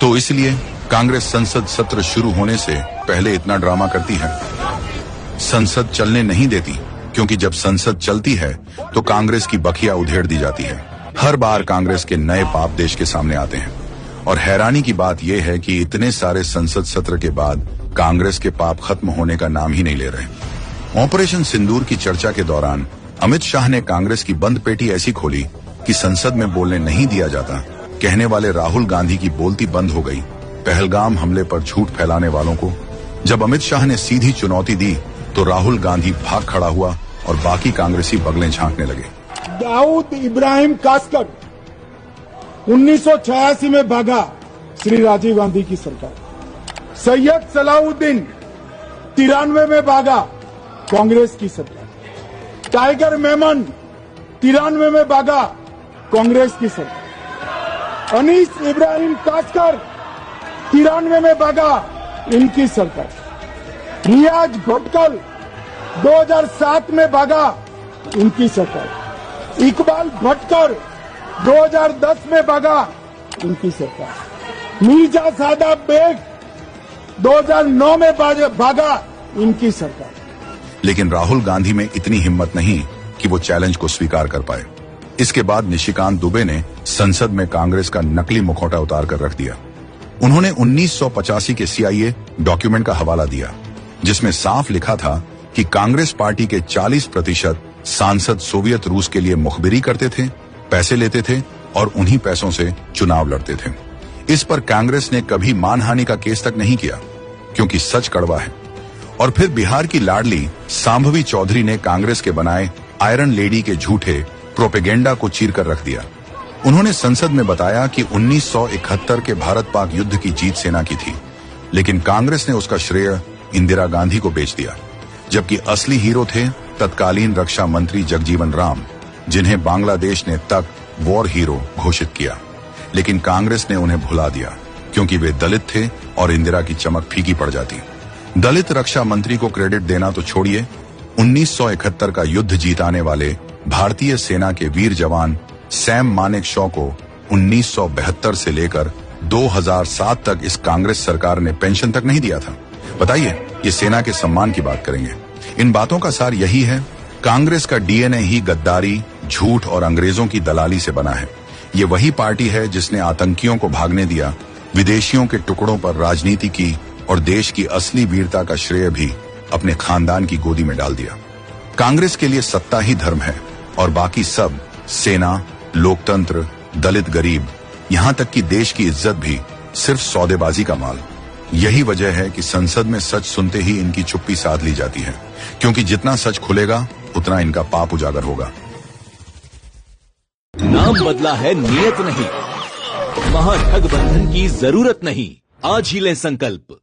तो इसलिए कांग्रेस संसद सत्र शुरू होने से पहले इतना ड्रामा करती है। संसद चलने नहीं देती, क्योंकि जब संसद चलती है तो कांग्रेस की बखिया उधेड़ दी जाती है। हर बार कांग्रेस के नए पाप देश के सामने आते हैं और हैरानी की बात यह है कि इतने सारे संसद सत्र के बाद कांग्रेस के पाप खत्म होने का नाम ही नहीं ले रहे। ऑपरेशन सिंदूर की चर्चा के दौरान अमित शाह ने कांग्रेस की बंद पेटी ऐसी खोली कि संसद में बोलने नहीं दिया जाता कहने वाले राहुल गांधी की बोलती बंद हो गई। पहलगाम हमले पर झूठ फैलाने वालों को जब अमित शाह ने सीधी चुनौती दी तो राहुल गांधी भाग खड़ा हुआ और बाकी कांग्रेसी बगलें झांकने लगे। दाऊद इब्राहिम कासकर 1986 में भागा श्री राजीव गांधी की सरकार। सैयद सलाउद्दीन 93 में भागा कांग्रेस की सरकार। टाइगर मेमन 93 में भागा कांग्रेस की सरकार। अनीस इब्राहिम कासकर 93 में भागा इनकी सरकार। रियाज भटकल 2007 में भागा इनकी सरकार। इकबाल भटकर 2010 में भागा इनकी सरकार। मिर्जा सादा बेग 2009 में भागा इनकी सरकार। लेकिन राहुल गांधी में इतनी हिम्मत नहीं कि वो चैलेंज को स्वीकार कर पाए। इसके बाद निशिकांत दुबे ने संसद में कांग्रेस का नकली मुखौटा उतार कर रख दिया। उन्होंने 1985 के CIA डॉक्यूमेंट का हवाला दिया, जिसमें साफ लिखा था कि कांग्रेस पार्टी के 40% सांसद सोवियत रूस के लिए मुखबिरी करते थे, पैसे लेते थे और उन्हीं पैसों से चुनाव लड़ते थे। इस पर कांग्रेस ने कभी मानहानि का केस तक नहीं किया, क्योंकि सच कड़वा है। और फिर बिहार की लाडली सांभवी चौधरी ने कांग्रेस के बनाए आयरन लेडी के झूठे प्रोपेगेंडा को चीर कर रख दिया। उन्होंने संसद में बताया कि 1971 के भारत पाक युद्ध की जीत सेना की थी, लेकिन कांग्रेस ने उसका श्रेय इंदिरा गांधी को बेच दिया, जबकि असली हीरो थे तत्कालीन रक्षा मंत्री जगजीवन राम, जिन्हें बांग्लादेश ने तक वॉर हीरो घोषित किया। लेकिन कांग्रेस ने उन्हें भुला दिया, क्योंकि वे दलित थे और इंदिरा की चमक फीकी पड़ जाती। दलित रक्षा मंत्री को क्रेडिट देना तो छोड़िए, 1971 का युद्ध जीताने वाले भारतीय सेना के वीर जवान सैम मानेकशॉ को 1972 से लेकर 2007 तक इस कांग्रेस सरकार ने पेंशन तक नहीं दिया था। बताइए, ये सेना के सम्मान की बात करेंगे। इन बातों का सार यही है, कांग्रेस का DNA ही गद्दारी, झूठ और अंग्रेजों की दलाली से बना है। ये वही पार्टी है जिसने आतंकियों को भागने दिया, विदेशियों के टुकड़ों पर राजनीति की और देश की असली वीरता का श्रेय भी अपने खानदान की गोदी में डाल दिया। कांग्रेस के लिए सत्ता ही धर्म है और बाकी सब, सेना, लोकतंत्र, दलित गरीब, यहाँ तक कि देश की इज्जत भी सिर्फ सौदेबाजी का माल। यही वजह है कि संसद में सच सुनते ही इनकी चुप्पी साध ली जाती है, क्योंकि जितना सच खुलेगा उतना इनका पाप उजागर होगा। नाम बदला है, नियत नहीं। महागठबंधन की जरूरत नहीं। आज ही लें संकल्प।